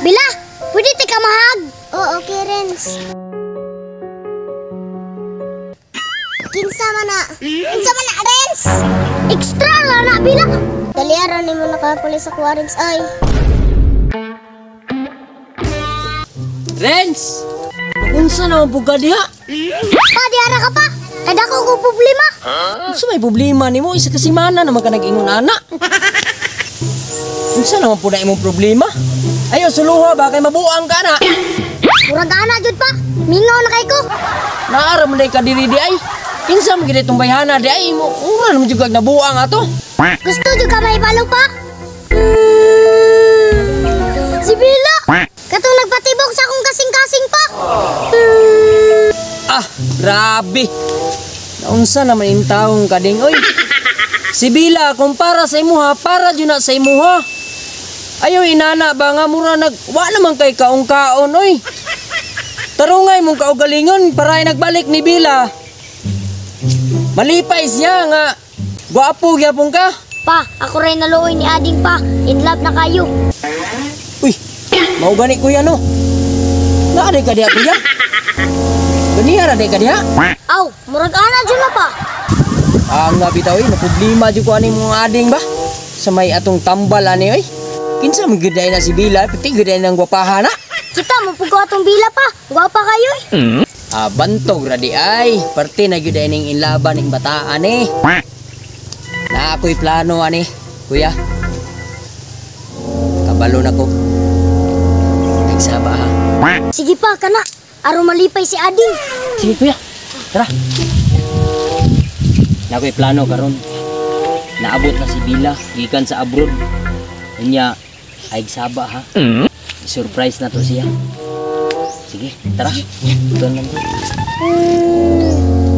Bila, pwede tika mahag. Oh, okay, Renz. Kinsa man na, Renz? Extra lang na, Bila. Daliaran ni mo nakapulis sa Renz, ay. Renz! Unsa naman po ka diha? Pa, diara ka pa. Kada ko problema. Unsa may problema nimo? Isa ka simana naman ka nag-ingon ana. Unsa naman po na imong problema? Ayo suluha ba kay mabuang ka na? Murag ana jud pa. Mingaw na kay ko. Naara man day ka diri di ay. Kinsa man gid itong bayhana di ay mo. Ura naman jud kag nabuang ato. Gusto jud ka may balo pa. Si Bila. Katong nagpatibok sa akong kasing-kasing pa. Ah, grabe. Naunsa naman yung taong kading, oy. Si Bila, kung para sa imuha, para dyan na sa imuha. Ayaw inana ba nga mura wa naman kay kaong-kaon, oy. Tarungay mong kaugalingon para ay nagbalik ni Bila. Malipay siya nga. Gwapo gyapon ka. Pa, ako rin naluoy ni Ading pa. In love na kayo. Uy, mau gani kuya no? Naaday ka diha kuya? Ganiyara day ka diha? Aw, murag ana dyan na pa. Nga bitaw na problema jud ko ani mong ading ba? Sa may atong tambal ani oy. Kinsa man giday na si Bila, pati giday nang gwapaha na. Kita mapugaw atong Bila pa. Gwapa kayo eh. Bantog ra di ay. Parte na giday ning inlaban ning bataan eh. Na ako'y plano ani, kuya. Kabalo na ko. Nagsaba ha. Sige pa, kana. Aron malipay si Ading. Sige kuya, tara. Na ako'y plano karon. Naabot na si Bila, gikan sa abroad. Kanya, ay saba ha. Surprise na to siya. Sige, tara. Doon lang.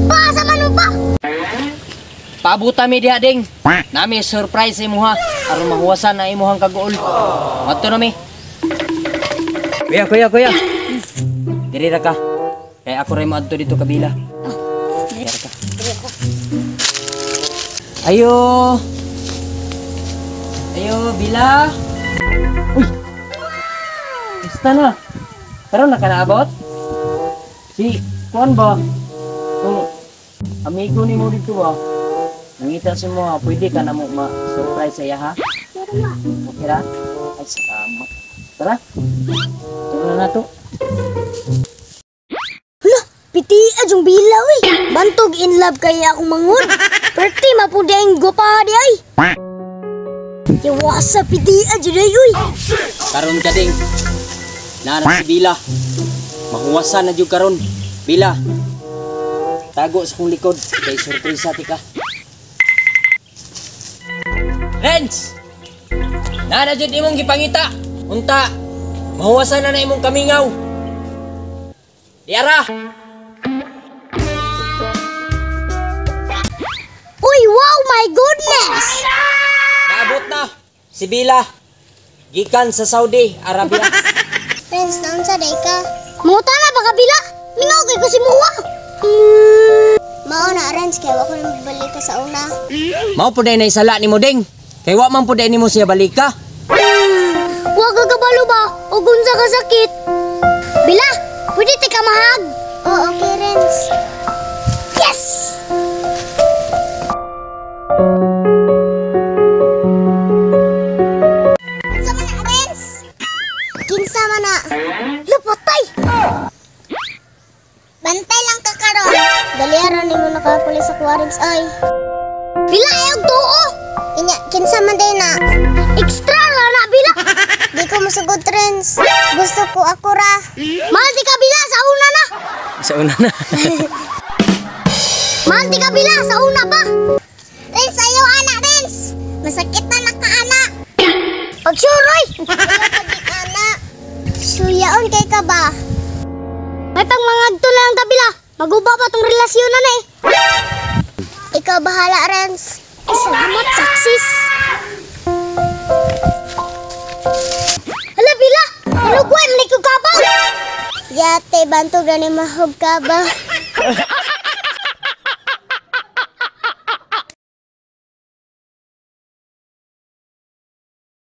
Pa, sama mo pa. Paabuta mi diha ding. Nami surprise imuha aron mahuwasan na imuhang kagool. Mato na mi. Kuya. Diri ra ka. Kay ako ray maadto dito kabila. Diri ka. Ayo. Bila. Uy. Basta na. Pero nakanaabot? Si kuan ba? Amigo ni mo dito ba? Nangita si mo, pwede ka na mo ma-surprise sa iya ha? Okay ra? Ay, salamat. Tara. Tara na to. Hala, piti ajong Bila uy. Bantog in love kaya akong mangun. Perti mapudi ang gopa di ay. Yawasa piti ajong day uy. Karon ka ding. Nana si Bila. Mahuwasan na jud karon. Bila. Tago sa kong likod. Kay surprise ti ka. Renz! Nana jud imong gipangita. Unta, mahuwasan na imong kamingaw. Diara! Uy, wow, my goodness! Naabot na si Bila. Gikan sa Saudi Arabia. Friends, naon sa day ka? Munguta na ba ka, Bila? Mingaw kay ko si Muwa. Mao na, Renz, kaya ako na magbalik ka sa una. Mao po na isala ni mo ding. Kay wa man po ni mo siya balik ka. Huwag kagabalo ba? O gunsa ka sakit. Bila, pwede tika mahag. Oh, okay, Renz. Yes! Kinsa man na, Renz? Kinsa man na? Lapatay! Bantay lang ka karon. Daliaran ni mo nakapulis sa Renz, ay. Bila, ayaw tuo! Kinsa man day na. Extra la na, Bila. Di ko masugod, Renz. Gusto ko ako ra. Mahal di ka, Bila, sa una na. Sa una na. Mahal di ka, Bila, sa una pa. Renz, ayaw anak, Renz. Masakit na naka-anak. Pagsuroy. Ayaw pag-anak. Suyaon kay ka ba? May pangmangagto lang ka, Bila. Maguba pa tong relasyon na eh. Ikaw bahala, Renz. Ay, salamat, saksis. Hala, Bila! Ano ko ay malikog ka ba? Yate, bantog na ni mahog ka ba?